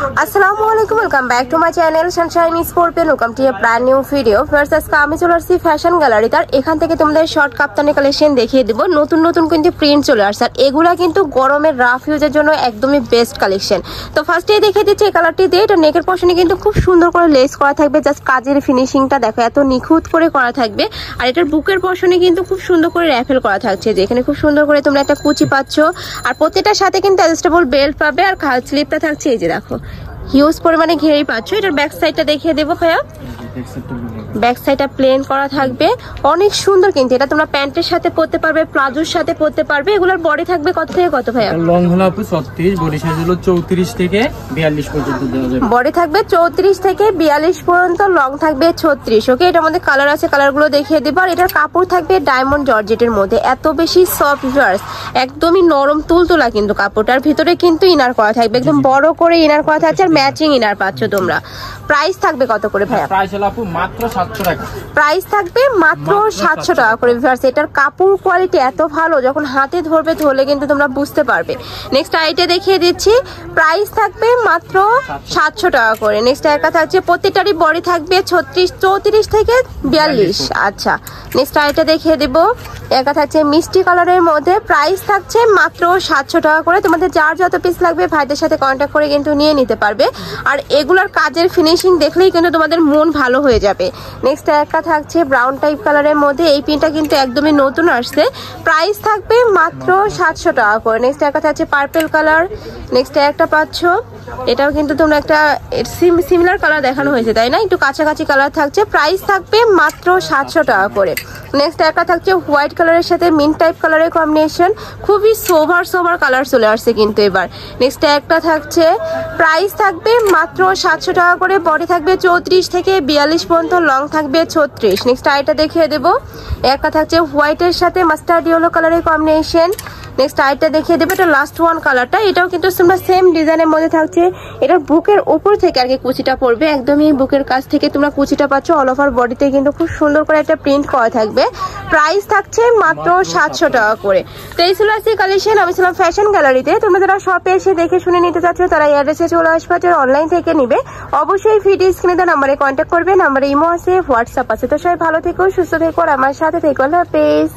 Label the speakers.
Speaker 1: আসসালামু আলাইকুম, welcome back to my channel Sunshine scorpion. Welcome to A brand new video. First আজকে আমি চলে আসছি ফ্যাশন গ্যালারি। তার এখান থেকে তোমাদের শর্ট কাপ্তানি কালেকশন দেখিয়ে দেবো। নতুন নতুন কিন্তু প্রিন্ট চলে আসছে, আর এগুলা কিন্তু গরমের রাফ ইউজের জন্য একদমই বেস্ট কালেকশন। তো ফার্স্টেই দেখিয়ে দিচ্ছি এই কালারটি দিয়ে। এটা নেকের পশনে কিন্তু খুব সুন্দর করে লেস করা থাকবে, জাস্ট কাজের ফিনিশিংটা দেখো এত নিখুঁত করে করা থাকবে। আর এটার বুকের পশনে কিন্তু খুব সুন্দর করে র্যাফেল করা থাকছে, যেখানে খুব সুন্দর করে তোমরা একটা কুচি পাচ্ছ। আর প্রত্যেকটার সাথে কিন্তু অ্যাডজাস্টেবল বেল্ট পাবে, আর খাল স্লিপটা থাকছে এই যে দেখো হিউজ পরিমাণে ঘেরেই পাচ্ছ। এটার ব্যাক সাইডটা দেখিয়ে দেবো ভাইয়া। ব্যাক সাইডটা প্লেন করা থাকবে, অনেক সুন্দর। কিন্তু এটা তোমরা প্যান্টের সাথে পরতে পারবে, প্লাজোর সাথে পরতে পারবে। এগুলোর বডি থাকবে কত থেকে কত ভাইয়া?
Speaker 2: লং হলো আপু 36, বডি সাইজ হলো 34 থেকে 42 পর্যন্ত দেওয়া যাবে।
Speaker 1: বডি থাকবে 34 থেকে 42 পর্যন্ত, লং থাকবে 36। ওকে, এটার মধ্যে কালার আছে, কালারগুলো দেখিয়ে দেবো। আর এটার কাপড় থাকবে ডায়মন্ড জর্জেটের মধ্যে, এত বেশি সফট জার্স, একদমই নরম তুলতুলা কিন্তু কাপড়টার। ভিতরে কিন্তু ইনার করা থাকবে, একদম বড় করে ইনার করা থাকছে, আর ম্যাচিং ইনার পাচ্ছ তোমরা। প্রাইস থাকবে কত করে ভাইয়া?
Speaker 2: প্রাইস হলো আপু মাত্র 700 টাকা।
Speaker 1: প্রাইস থাকবে মাত্র 700 টাকা করে। এটার কাপড় কোয়ালিটি এত ভালো, যখন হাতে ধরবে ধরলে কিন্তু তোমরা বুঝতে পারবে। নেক্সট আইটা দেখিয়ে দিচ্ছি, প্রাইস থাকবে মাত্র 700 টাকা করে। নেক্সট একটা থাকছে, প্রত্যেকটারই বডি থাকবে 34 থেকে 42। আচ্ছা, নেক্সট আইটা দেখিয়ে দেবো। একা থাকছে মিষ্টি কালারের মধ্যে, প্রাইস থাকছে মাত্র 700 টাকা করে। তোমাদের যার যত পিস লাগবে ভাইদের সাথে কন্ট্যাক্ট করে কিন্তু নিয়ে নিতে পারবে। আর এগুলার কাজের ফিনিশিং দেখলেই কিন্তু তোমাদের মন ভালো হয়ে যাবে। নেক্সট একটা থাকছে ব্রাউন টাইপ কালারের মধ্যে, এই পিনটা কিন্তু একদমই নতুন আসছে, প্রাইস থাকবে মাত্র 700 টাকা করে। নেক্সট একটা থাকছে পার্পল কালার। নেক্সট একটা পাচ্ছ, এটাও কিন্তু তোমরা একটা সিমিলার কালার দেখানো হয়েছে তাই না, একটু কাছাকাছি কালার থাকছে, প্রাইস থাকবে মাত্র 700 টাকা করে। নেক্সট একটা থাকছে হোয়াইট কালারের সাথে মিন্ট টাইপ কালারের কম্বিনেশন, খুবই সোভার কালার চলে আসছে কিন্তু এবার। নেক্সট একটা থাকছে, প্রাইস থাকবে মাত্র 700 টাকা করে। বডি থাকবে 34 থেকে 42 পর্যন্ত, লং থাকবে 36। নেক্সট আইটা দেখিয়ে দেবো। একটা থাকছে হোয়াইটের সাথে মাস্টার্ড ইয়েলো কালারের কম্বিনেশন। নেক্সট আইটা দেখিয়ে দেবো, এটা লাস্ট ওয়ান কালারটা। এটাও কিন্তু তোমরা সেম ডিজাইনের মধ্যে থাকছে। এটার বুকের উপর থেকে আর কি কুচিটা পড়বে, একদমই বুকের কাছ থেকে তোমরা কুচিটা পাচ্ছ। অল ওভার বডিতে কিন্তু খুব সুন্দর করে একটা প্রিন্ট করা থাকবে, প্রাইস থাকছে মাত্র 700 টাকা করে। তো এই ছিল আজকে কালেকশন। আমি ছিলাম ফ্যাশন গ্যালারিতে। তোমরা যারা শপে এসে দেখে শুনে নিতে চাচ্ছ তারা এই অ্যাড্রেসে চলে আসবে, যারা অনলাইন থেকে নিবে অবশ্যই ভিডিও স্ক্রিনে দেওয়া নাম্বারে কন্ট্যাক্ট করবে। নাম্বারে ইমো আছে, হোয়াটসঅ্যাপ আছে। তো সবাই ভালো থেকো, সুস্থ থেকো, আর আমার সাথে থেকো। আল্লাহ হাফেজ।